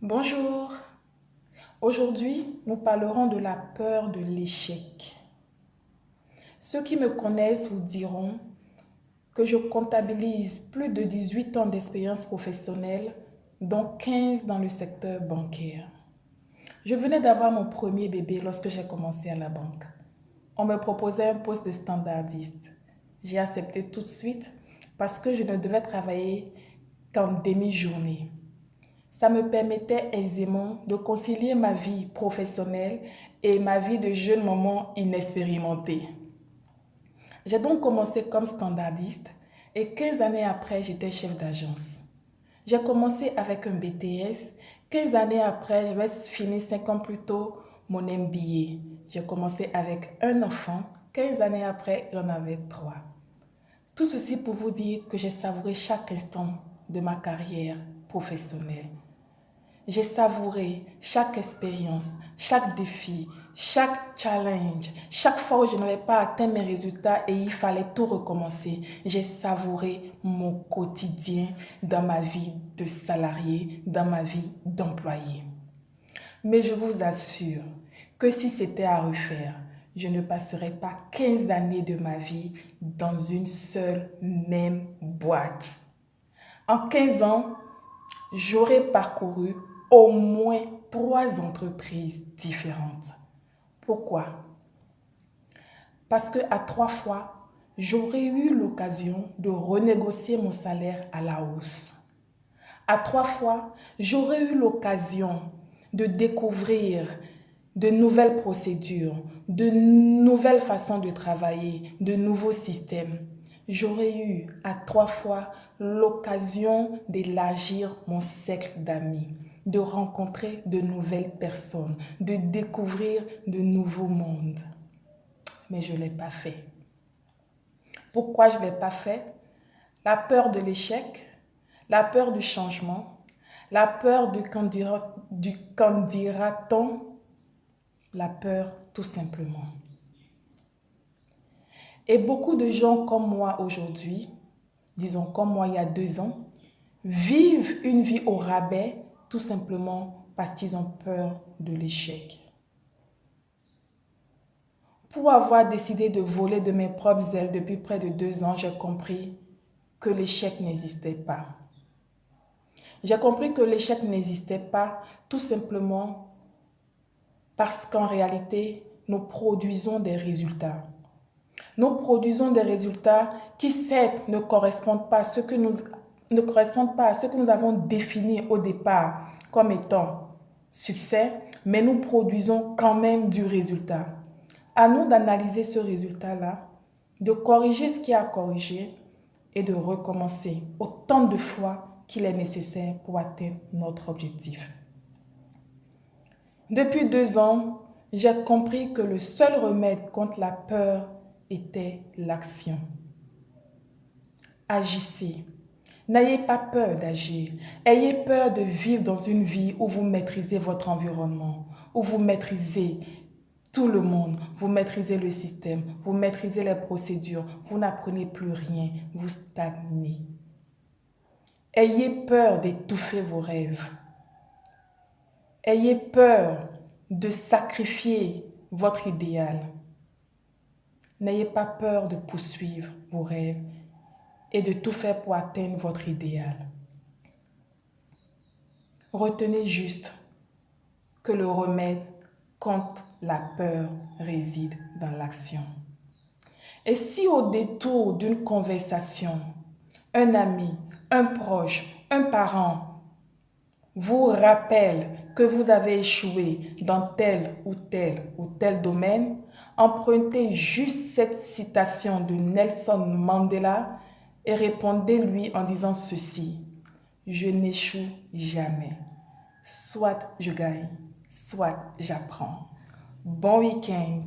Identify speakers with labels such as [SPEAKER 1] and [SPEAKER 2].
[SPEAKER 1] Bonjour, aujourd'hui nous parlerons de la peur de l'échec. Ceux qui me connaissent vous diront que je comptabilise plus de 18 ans d'expérience professionnelle, dont 15 dans le secteur bancaire. Je venais d'avoir mon premier bébé lorsque j'ai commencé à la banque. On me proposait un poste de standardiste. J'ai accepté tout de suite parce que je ne devais travailler qu'en demi-journée. Ça me permettait aisément de concilier ma vie professionnelle et ma vie de jeune maman inexpérimentée. J'ai donc commencé comme standardiste et 15 années après, j'étais chef d'agence. J'ai commencé avec un BTS. 15 années après, j'avais fini 5 ans plus tôt mon MBA. J'ai commencé avec un enfant. 15 années après, j'en avais 3. Tout ceci pour vous dire que j'ai savouré chaque instant de ma carrière professionnelle. J'ai savouré chaque expérience, chaque défi, chaque challenge, chaque fois où je n'avais pas atteint mes résultats et il fallait tout recommencer. J'ai savouré mon quotidien dans ma vie de salarié, dans ma vie d'employé. Mais je vous assure que si c'était à refaire, je ne passerais pas 15 années de ma vie dans une seule même boîte. En 15 ans, j'aurais parcouru au moins 3 entreprises différentes. Pourquoi? Parce qu'à 3 fois, j'aurais eu l'occasion de renégocier mon salaire à la hausse. À 3 fois, j'aurais eu l'occasion de découvrir de nouvelles procédures, de nouvelles façons de travailler, de nouveaux systèmes. J'aurais eu à 3 fois l'occasion d'élargir mon cercle d'amis, de rencontrer de nouvelles personnes, de découvrir de nouveaux mondes. Mais je ne l'ai pas fait. Pourquoi je ne l'ai pas fait? La peur de l'échec, la peur du changement, la peur du qu'en dira-t-on, la peur tout simplement. Et beaucoup de gens comme moi aujourd'hui, disons comme moi il y a 2 ans, vivent une vie au rabais tout simplement parce qu'ils ont peur de l'échec. Pour avoir décidé de voler de mes propres ailes depuis près de 2 ans, j'ai compris que l'échec n'existait pas. J'ai compris que l'échec n'existait pas tout simplement parce qu'en réalité, nous produisons des résultats. Nous produisons des résultats qui, certes, ne correspondent pas à ce que nous avons défini au départ comme étant succès, mais nous produisons quand même du résultat. À nous d'analyser ce résultat-là, de corriger ce qui a à corriger et de recommencer autant de fois qu'il est nécessaire pour atteindre notre objectif. Depuis 2 ans, j'ai compris que le seul remède contre la peur était l'action. Agissez. N'ayez pas peur d'agir. Ayez peur de vivre dans une vie où vous maîtrisez votre environnement, où vous maîtrisez tout le monde, vous maîtrisez le système, vous maîtrisez les procédures, vous n'apprenez plus rien, vous stagnez. Ayez peur d'étouffer vos rêves. Ayez peur de sacrifier votre idéal. N'ayez pas peur de poursuivre vos rêves et de tout faire pour atteindre votre idéal. Retenez juste que le remède contre la peur réside dans l'action. Et si au détour d'une conversation, un ami, un proche, un parent vous rappelle que vous avez échoué dans tel ou tel domaine, empruntez juste cette citation de Nelson Mandela et répondez-lui en disant ceci: je n'échoue jamais. Soit je gagne, soit j'apprends. Bon week-end.